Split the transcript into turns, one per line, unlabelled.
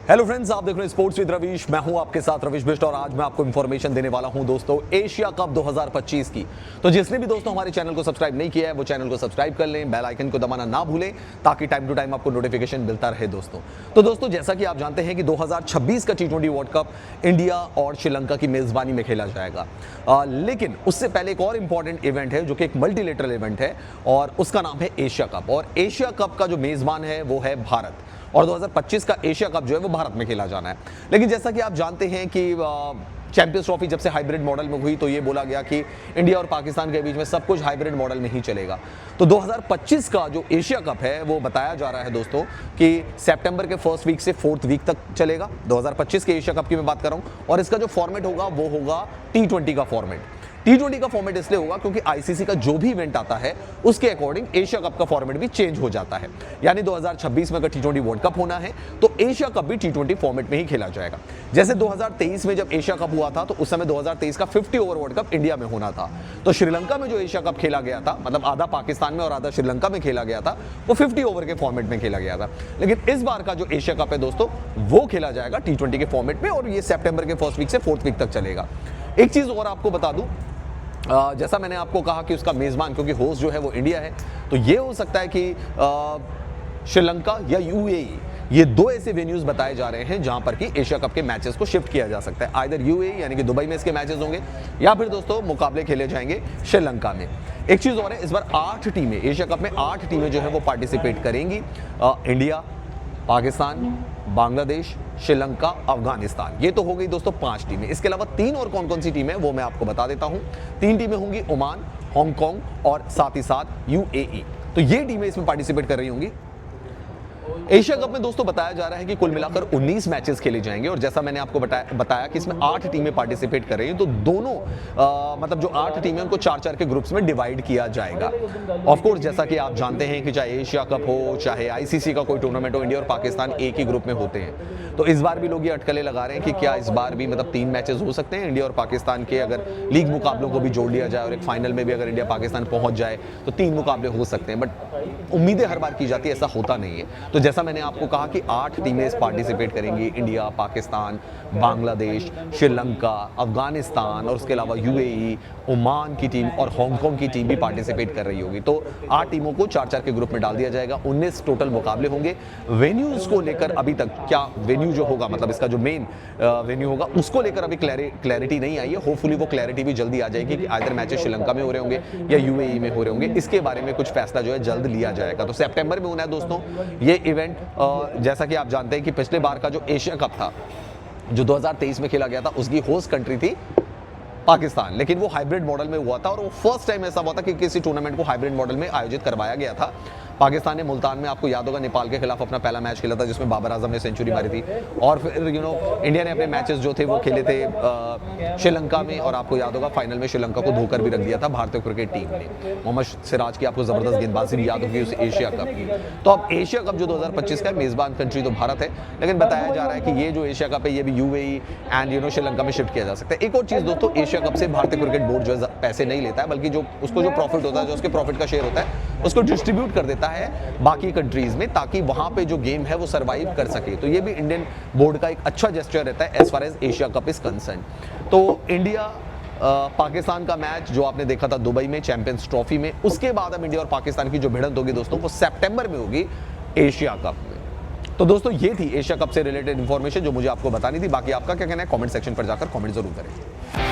Hello friends, आप देख रहे हैं स्पोर्ट्स विद रवीश। मैं हूं आपके साथ रवीश बिष्ट और आज मैं आपको इंफॉर्मेशन देने वाला हूं दोस्तों एशिया कप 2025 की। तो जिसने भी दोस्तों हमारे चैनल को सब्सक्राइब नहीं किया है वो चैनल को सब्सक्राइब कर लें, बेल आइकन को दबाना ना भूलें ताकि टाइम टू टाइम आपको नोटिफिकेशन मिलता रहे दोस्तों। तो दोस्तों जैसा कि आप जानते हैं कि 2026 का T20 वर्ल्ड कप इंडिया और श्रीलंका की मेजबानी में खेला जाएगा। लेकिन उससे पहले एक और इंपॉर्टेंट इवेंट है जो कि एक मल्टीलेटरल इवेंट है और उसका नाम है एशिया कप। और एशिया कप का जो मेजबान है वो है भारत और 2025 का एशिया कप जो है वो भारत में खेला जाना है। लेकिन जैसा कि आप जानते हैं कि चैंपियंस ट्रॉफी जब से हाइब्रिड मॉडल में हुई तो ये बोला गया कि इंडिया और पाकिस्तान के बीच में सब कुछ हाइब्रिड मॉडल में ही चलेगा। तो 2025 का जो एशिया कप है वो बताया जा रहा है दोस्तों कि सितंबर के फर्स्ट वीक से फोर्थ वीक तक चलेगा। 2025 के एशिया कप की मैं बात कर रहा हूं और इसका जो फॉर्मेट होगा वो होगा T20 का फॉर्मेट। T20 का फॉर्मेट इसलिए होगा क्योंकि आईसीसी का जो भी इवेंट आता है उसके अकॉर्डिंग एशिया कप का फॉर्मेट भी चेंज हो जाता है। यानी 2026 में अगर T20 वर्ल्ड कप होना है तो एशिया कप भी T20 फॉर्मेट में ही खेला जाएगा। जैसे 2023 में जब एशिया कप हुआ था तो उस समय 2023 का 50 ओवर वर्ल्ड कप इंडिया में होना था। तो श्रीलंका में जो एशिया कप खेला गया था, मतलब आधा पाकिस्तान में और आधा श्रीलंका में खेला गया था, वो 50 ओवर के फॉर्मेट में खेला गया था। लेकिन इस बार का जो एशिया कप है दोस्तों वो खेला जाएगा T20 के फॉर्मेट में और ये सितंबर के फर्स्ट वीक से फोर्थ वीक तक चलेगा। एक चीज और आपको बता दूं, जैसा मैंने आपको कहा कि उसका मेजबान क्योंकि होस्ट जो है वो इंडिया है, तो ये हो सकता है कि श्रीलंका या यूएई, ये दो ऐसे वेन्यूज बताए जा रहे हैं जहां पर कि एशिया कप के मैचेस को शिफ्ट किया जा सकता है। आइदर यूएई यानी कि दुबई में इसके मैचेस होंगे या फिर दोस्तों मुकाबले खेले जाएंगे श्रीलंका में। एक चीज और है, इस बार 8 टीमें एशिया कप में 8 टीमें जो है वो पार्टिसिपेट करेंगी। इंडिया, पाकिस्तान, बांग्लादेश, श्रीलंका, अफगानिस्तान, ये तो हो गई दोस्तों 5 टीमें। इसके अलावा 3 और कौन कौन सी टीमें वो मैं आपको बता देता हूं। 3 टीमें होंगी ओमान, हांगकांग और साथ ही साथ यूएई। तो ये टीमें इसमें पार्टिसिपेट कर रही होंगी। एशिया कप में दोस्तों बताया जा रहा है कि कुल मिलाकर 19 मैचेस खेले जाएंगे और जैसा मैंने आपको बताया कि इसमें 8 टीमें पार्टिसिपेट कर रही हैं। तो दोनों मतलब जो 8 टीमें उनको 4-4 के ग्रुप्स में डिवाइड किया जाएगा। ऑफ कोर्स जैसा कि आप जानते हैं कि चाहे एशिया कप हो चाहे आईसीसी का कोई टूर्नामेंट हो, इंडिया और पाकिस्तान एक ही ग्रुप में होते हैं। तो इस बार भी लोग ये अटकलें लगा रहे हैं कि क्या इस बार भी मतलब 3 मैचेस हो सकते हैं इंडिया और पाकिस्तान के, अगर लीग मुकाबलों को भी जोड़ लिया जाए और एक फाइनल में भी अगर इंडिया पाकिस्तान पहुंच जाए तो 3 मुकाबले हो सकते हैं। बट उम्मीदें हर बार की जाती है, ऐसा होता नहीं है। तो जैसा मैंने आपको कहा कि 8 टीमें पार्टिसिपेट करेंगी, इंडिया, पाकिस्तान, बांग्लादेश, श्रीलंका, अफगानिस्तान और उसके अलावा यूएई, ओमान की टीम और हांगकांग की टीम भी पार्टिसिपेट कर रही होगी। तो 8 टीमों को 4-4 के ग्रुप में डाल दिया जाएगा। 19 टोटल मुकाबले होंगे। वेन्यूज को लेकर अभी तक क्या वेन्यू जो होगा, मतलब इसका जो मेन वेन्यू होगा उसको लेकर अभी क्लैरिटी नहीं आई है। होपफुली वो क्लैरिटी भी जल्दी आ जाएगी कि आइदर मैचेस श्रीलंका में हो रहे होंगे या यूएई में हो रहे होंगे। इसके बारे में कुछ फैसला जो है जल्द लिया जाएगा। तो सितंबर में होना है दोस्तों ये इवेंट। जैसा कि आप जानते हैं कि पिछले बार का जो एशिया कप था जो 2023 में खेला गया था उसकी होस्ट कंट्री थी पाकिस्तान, लेकिन वो हाइब्रिड मॉडल में हुआ था और वो फर्स्ट टाइम ऐसा हुआ था कि किसी टूर्नामेंट को हाइब्रिड मॉडल में आयोजित करवाया गया था। पाकिस्तान ने मुल्तान में, आपको याद होगा, नेपाल के खिलाफ अपना पहला मैच खेला था जिसमें बाबर आजम ने सेंचुरी मारी थी। और फिर इंडिया ने अपने मैचेस जो थे वो खेले थे श्रीलंका में और आपको याद होगा फाइनल में श्रीलंका को धोकर भी रख दिया था भारतीय क्रिकेट टीम ने। मोहम्मद सिराज की आपको जबरदस्त गेंदबाजी भी याद होगी उस एशिया कप की। तो अब एशिया कप जो 2025 का मेजबान कंट्री तो भारत है, लेकिन बताया जा रहा है कि ये जो एशिया कप है ये भी यूएई एंड श्रीलंका में शिफ्ट किया जा सकता है। एक और चीज दोस्तों, एशिया कप से भारतीय क्रिकेट बोर्ड जो है पैसे नहीं लेता है, बल्कि जो उसको जो प्रॉफिट होता है, जो उसके प्रॉफिट का शेयर होता है उसको डिस्ट्रीब्यूट कर देता है बाकी कंट्रीज में, ताकि वहां पे जो गेम है वो सरवाइव कर सके। तो ये भी इंडियन बोर्ड का एक अच्छा जेस्चर रहता है as far as Asia cup is concern. तो इंडिया पाकिस्तान का मैच जो आपने देखा था दुबई में चैंपियंस ट्रॉफी में, उसके बाद अब इंडिया और पाकिस्तान की जो भिड़ंत होगी दोस्तों वो सितंबर में होगी एशिया कप में। तो दोस्तों ये थी एशिया कप से रिलेटेड इंफॉर्मेशन जो मुझे आपको बतानी थी। बाकी आपका क्या कहना है कमेंट सेक्शन पर जाकर कमेंट जरूर करें।